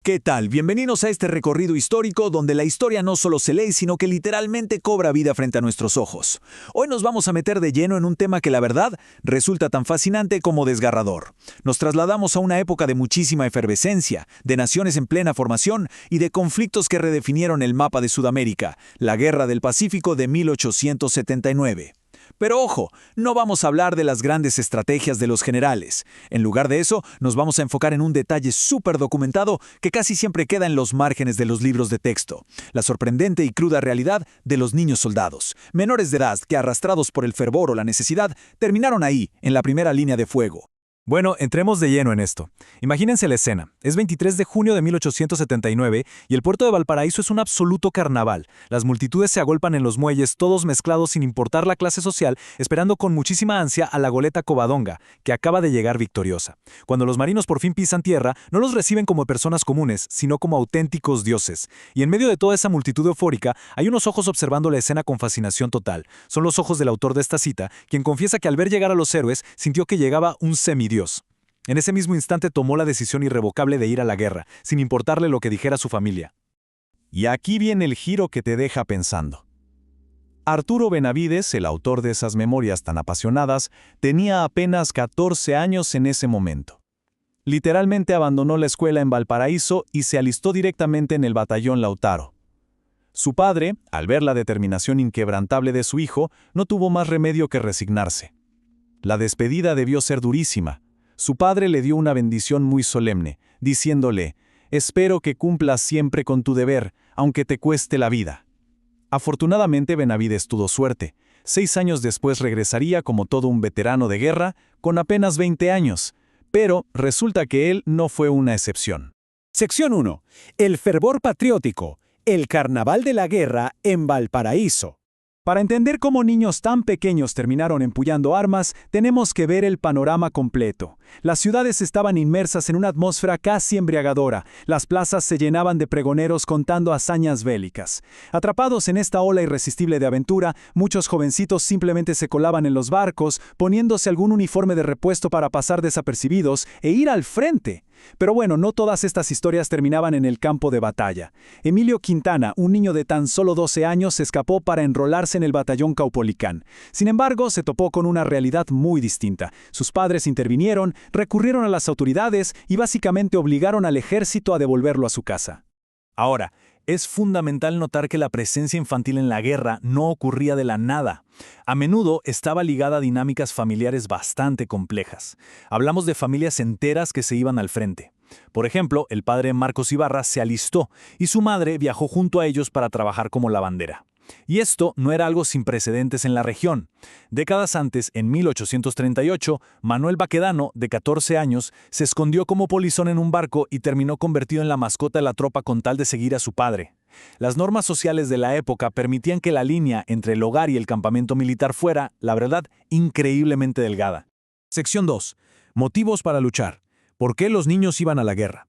¿Qué tal? Bienvenidos a este recorrido histórico donde la historia no solo se lee, sino que literalmente cobra vida frente a nuestros ojos. Hoy nos vamos a meter de lleno en un tema que la verdad resulta tan fascinante como desgarrador. Nos trasladamos a una época de muchísima efervescencia, de naciones en plena formación y de conflictos que redefinieron el mapa de Sudamérica, la Guerra del Pacífico de 1879. Pero ojo, no vamos a hablar de las grandes estrategias de los generales. En lugar de eso, nos vamos a enfocar en un detalle súper documentado que casi siempre queda en los márgenes de los libros de texto. La sorprendente y cruda realidad de los niños soldados, menores de edad que arrastrados por el fervor o la necesidad, terminaron ahí, en la primera línea de fuego. Bueno, entremos de lleno en esto. Imagínense la escena. Es 23 de junio de 1879 y el puerto de Valparaíso es un absoluto carnaval. Las multitudes se agolpan en los muelles, todos mezclados sin importar la clase social, esperando con muchísima ansia a la goleta Covadonga, que acaba de llegar victoriosa. Cuando los marinos por fin pisan tierra, no los reciben como personas comunes, sino como auténticos dioses. Y en medio de toda esa multitud eufórica, hay unos ojos observando la escena con fascinación total. Son los ojos del autor de esta cita, quien confiesa que al ver llegar a los héroes, sintió que llegaba un semidios. En ese mismo instante tomó la decisión irrevocable de ir a la guerra, sin importarle lo que dijera su familia. Y aquí viene el giro que te deja pensando. Arturo Benavides, el autor de esas memorias tan apasionadas, tenía apenas 14 años en ese momento. Literalmente abandonó la escuela en Valparaíso y se alistó directamente en el batallón Lautaro. Su padre, al ver la determinación inquebrantable de su hijo, no tuvo más remedio que resignarse. La despedida debió ser durísima. Su padre le dio una bendición muy solemne, diciéndole: «Espero que cumplas siempre con tu deber, aunque te cueste la vida». Afortunadamente Benavides tuvo suerte. 6 años después regresaría como todo un veterano de guerra, con apenas 20 años. Pero resulta que él no fue una excepción. Sección 1. El fervor patriótico. El carnaval de la guerra en Valparaíso. Para entender cómo niños tan pequeños terminaron empuñando armas, tenemos que ver el panorama completo. Las ciudades estaban inmersas en una atmósfera casi embriagadora. Las plazas se llenaban de pregoneros contando hazañas bélicas. Atrapados en esta ola irresistible de aventura, muchos jovencitos simplemente se colaban en los barcos, poniéndose algún uniforme de repuesto para pasar desapercibidos e ir al frente. Pero bueno, no todas estas historias terminaban en el campo de batalla. Emilio Quintana, un niño de tan solo 12 años, se escapó para enrolarse en el batallón Caupolicán. Sin embargo, se topó con una realidad muy distinta. Sus padres intervinieron, recurrieron a las autoridades y básicamente obligaron al ejército a devolverlo a su casa. Ahora, es fundamental notar que la presencia infantil en la guerra no ocurría de la nada. A menudo estaba ligada a dinámicas familiares bastante complejas. Hablamos de familias enteras que se iban al frente. Por ejemplo, el padre Marcos Ibarra se alistó y su madre viajó junto a ellos para trabajar como lavandera. Y esto no era algo sin precedentes en la región. Décadas antes, en 1838, Manuel Baquedano, de 14 años, se escondió como polizón en un barco y terminó convertido en la mascota de la tropa con tal de seguir a su padre. Las normas sociales de la época permitían que la línea entre el hogar y el campamento militar fuera, la verdad, increíblemente delgada. Sección 2. Motivos para luchar. ¿Por qué los niños iban a la guerra?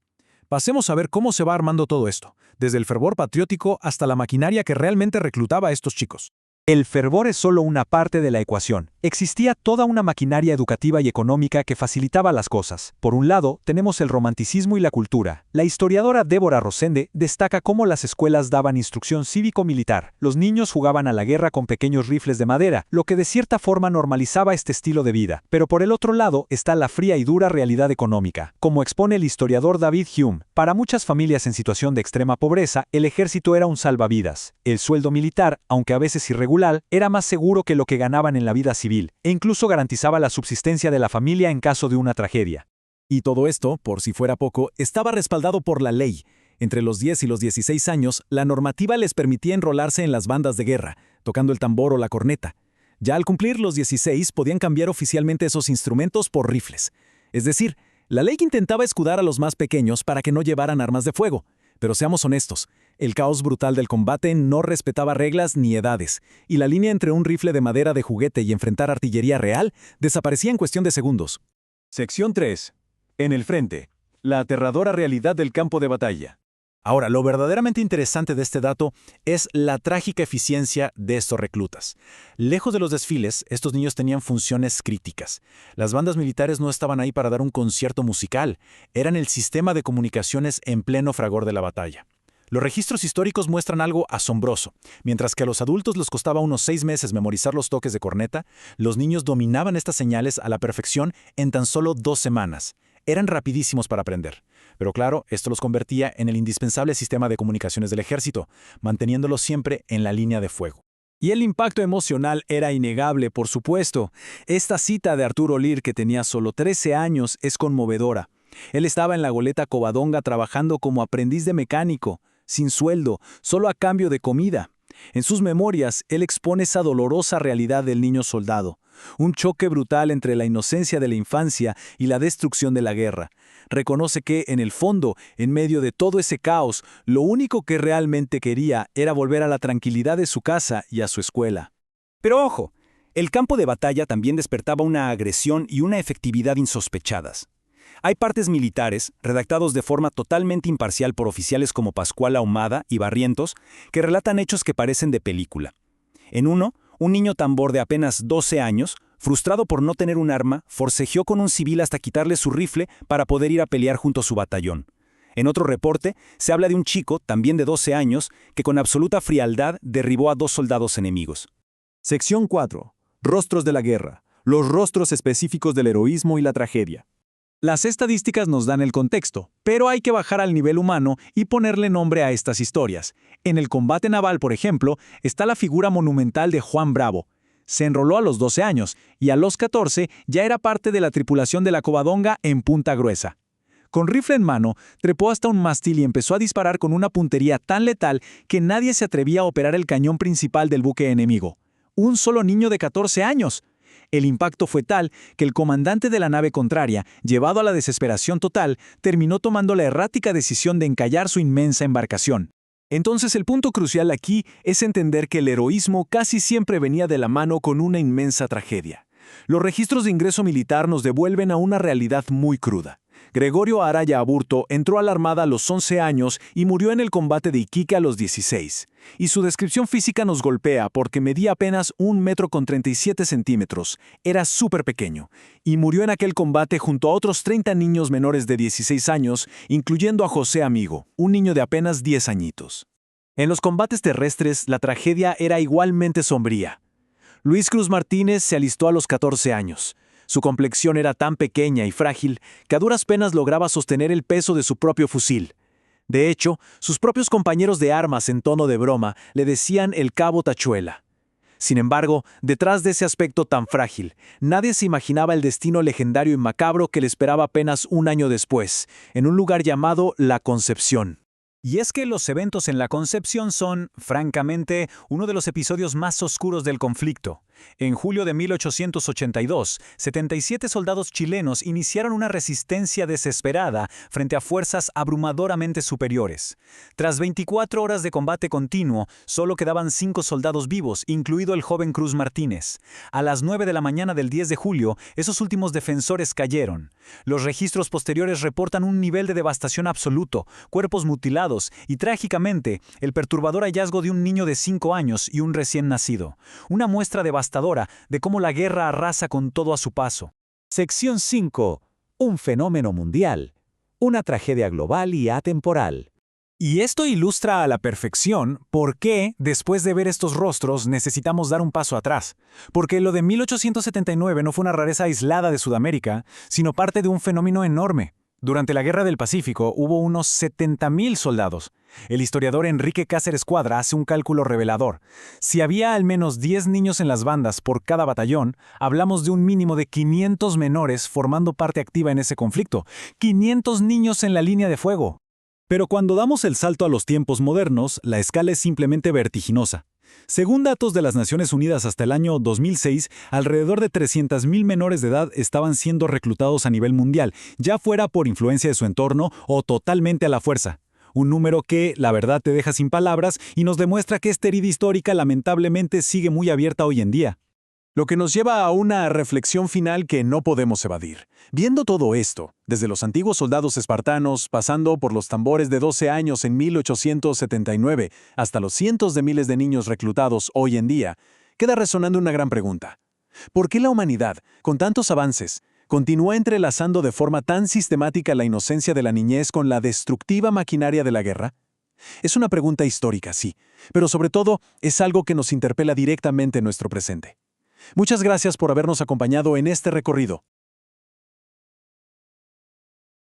Pasemos a ver cómo se va armando todo esto, desde el fervor patriótico hasta la maquinaria que realmente reclutaba a estos chicos. El fervor es solo una parte de la ecuación. Existía toda una maquinaria educativa y económica que facilitaba las cosas. Por un lado, tenemos el romanticismo y la cultura. La historiadora Débora Rosende destaca cómo las escuelas daban instrucción cívico-militar. Los niños jugaban a la guerra con pequeños rifles de madera, lo que de cierta forma normalizaba este estilo de vida. Pero por el otro lado está la fría y dura realidad económica. Como expone el historiador David Hume, para muchas familias en situación de extrema pobreza, el ejército era un salvavidas. El sueldo militar, aunque a veces irregular, era más seguro que lo que ganaban en la vida civil, e incluso garantizaba la subsistencia de la familia en caso de una tragedia. Y todo esto, por si fuera poco, estaba respaldado por la ley. Entre los 10 y los 16 años, la normativa les permitía enrolarse en las bandas de guerra, tocando el tambor o la corneta. Ya al cumplir los 16, podían cambiar oficialmente esos instrumentos por rifles. Es decir, la ley intentaba escudar a los más pequeños para que no llevaran armas de fuego. Pero seamos honestos, el caos brutal del combate no respetaba reglas ni edades, y la línea entre un rifle de madera de juguete y enfrentar artillería real desaparecía en cuestión de segundos. Sección 3. En el frente. La aterradora realidad del campo de batalla. Ahora, lo verdaderamente interesante de este dato es la trágica eficiencia de estos reclutas. Lejos de los desfiles, estos niños tenían funciones críticas. Las bandas militares no estaban ahí para dar un concierto musical, eran el sistema de comunicaciones en pleno fragor de la batalla. Los registros históricos muestran algo asombroso. Mientras que a los adultos les costaba unos 6 meses memorizar los toques de corneta, los niños dominaban estas señales a la perfección en tan solo 2 semanas. Eran rapidísimos para aprender. Pero claro, esto los convertía en el indispensable sistema de comunicaciones del ejército, manteniéndolos siempre en la línea de fuego. Y el impacto emocional era innegable, por supuesto. Esta cita de Arturo Lir, que tenía solo 13 años, es conmovedora. Él estaba en la goleta Covadonga trabajando como aprendiz de mecánico, sin sueldo, solo a cambio de comida. En sus memorias, él expone esa dolorosa realidad del niño soldado, un choque brutal entre la inocencia de la infancia y la destrucción de la guerra. Reconoce que, en el fondo, en medio de todo ese caos, lo único que realmente quería era volver a la tranquilidad de su casa y a su escuela. Pero ojo, el campo de batalla también despertaba una agresión y una efectividad insospechadas. Hay partes militares, redactados de forma totalmente imparcial por oficiales como Pascual Ahumada y Barrientos, que relatan hechos que parecen de película. En uno, un niño tambor de apenas 12 años, frustrado por no tener un arma, forcejeó con un civil hasta quitarle su rifle para poder ir a pelear junto a su batallón. En otro reporte, se habla de un chico, también de 12 años, que con absoluta frialdad derribó a 2 soldados enemigos. Sección 4. Rostros de la guerra. Los rostros específicos del heroísmo y la tragedia. Las estadísticas nos dan el contexto, pero hay que bajar al nivel humano y ponerle nombre a estas historias. En el combate naval, por ejemplo, está la figura monumental de Juan Bravo. Se enroló a los 12 años y a los 14 ya era parte de la tripulación de la Covadonga en Punta Gruesa. Con rifle en mano, trepó hasta un mástil y empezó a disparar con una puntería tan letal que nadie se atrevía a operar el cañón principal del buque enemigo. Un solo niño de 14 años. El impacto fue tal que el comandante de la nave contraria, llevado a la desesperación total, terminó tomando la errática decisión de encallar su inmensa embarcación. Entonces el punto crucial aquí es entender que el heroísmo casi siempre venía de la mano con una inmensa tragedia. Los registros de ingreso militar nos devuelven a una realidad muy cruda. Gregorio Araya Aburto entró a la Armada a los 11 años y murió en el combate de Iquique a los 16. Y su descripción física nos golpea porque medía apenas 1,37 m. Era súper pequeño. Y murió en aquel combate junto a otros 30 niños menores de 16 años, incluyendo a José Amigo, un niño de apenas 10 añitos. En los combates terrestres, la tragedia era igualmente sombría. Luis Cruz Martínez se alistó a los 14 años. Su complexión era tan pequeña y frágil que a duras penas lograba sostener el peso de su propio fusil. De hecho, sus propios compañeros de armas en tono de broma le decían el Cabo Tachuela. Sin embargo, detrás de ese aspecto tan frágil, nadie se imaginaba el destino legendario y macabro que le esperaba apenas un año después, en un lugar llamado La Concepción. Y es que los eventos en La Concepción son, francamente, uno de los episodios más oscuros del conflicto. En julio de 1882, 77 soldados chilenos iniciaron una resistencia desesperada frente a fuerzas abrumadoramente superiores. Tras 24 horas de combate continuo, solo quedaban 5 soldados vivos, incluido el joven Cruz Martínez. A las 9 de la mañana del 10 de julio, esos últimos defensores cayeron. Los registros posteriores reportan un nivel de devastación absoluto, cuerpos mutilados y, trágicamente, el perturbador hallazgo de un niño de 5 años y un recién nacido. Una muestra devastadora de cómo la guerra arrasa con todo a su paso. Sección 5. Un fenómeno mundial. Una tragedia global y atemporal. Y esto ilustra a la perfección por qué, después de ver estos rostros, necesitamos dar un paso atrás. Porque lo de 1879 no fue una rareza aislada de Sudamérica, sino parte de un fenómeno enorme. Durante la Guerra del Pacífico hubo unos 70,000 soldados. El historiador Enrique Cáceres Cuadra hace un cálculo revelador. Si había al menos 10 niños en las bandas por cada batallón, hablamos de un mínimo de 500 menores formando parte activa en ese conflicto. 500 niños en la línea de fuego. Pero cuando damos el salto a los tiempos modernos, la escala es simplemente vertiginosa. Según datos de las Naciones Unidas hasta el año 2006, alrededor de 300,000 menores de edad estaban siendo reclutados a nivel mundial, ya fuera por influencia de su entorno o totalmente a la fuerza. Un número que, la verdad, te deja sin palabras y nos demuestra que esta herida histórica lamentablemente sigue muy abierta hoy en día. Lo que nos lleva a una reflexión final que no podemos evadir. Viendo todo esto, desde los antiguos soldados espartanos, pasando por los tambores de 12 años en 1879, hasta los cientos de miles de niños reclutados hoy en día, queda resonando una gran pregunta. ¿Por qué la humanidad, con tantos avances, continúa entrelazando de forma tan sistemática la inocencia de la niñez con la destructiva maquinaria de la guerra? Es una pregunta histórica, sí, pero sobre todo es algo que nos interpela directamente en nuestro presente. Muchas gracias por habernos acompañado en este recorrido.